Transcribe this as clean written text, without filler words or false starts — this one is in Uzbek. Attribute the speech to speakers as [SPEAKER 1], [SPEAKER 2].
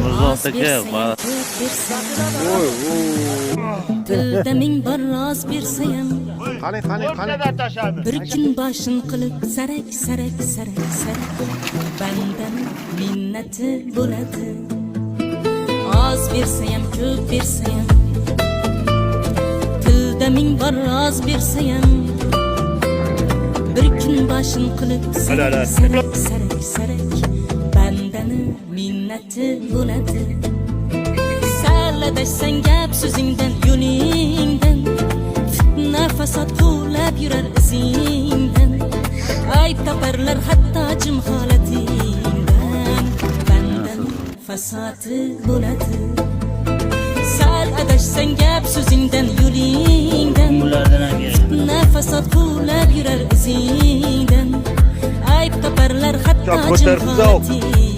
[SPEAKER 1] Mirzo aka.
[SPEAKER 2] Tilda ming bir roz bersayam,
[SPEAKER 3] Qani.
[SPEAKER 2] bir kun boshim qilib sarak bandan minnati bo'ladi. Oz bersayam, ko'p bersayam, tilda ming bir roz bersayam, bir kun boshim qilib sarak bandani minnati bo'ladi. Salladashsang gap so'zingdan, yo'lingdan, fitna fasod quvlab yurar izingdan, ayb toparlar hatto jim holatingdan, bandan fasodi bo'ladi. Sal adashsang gap so'zingdan, yo'lingdan, fitna fasod quvlab yurar izingdan, ayb toparlar hatto jim holatingdan.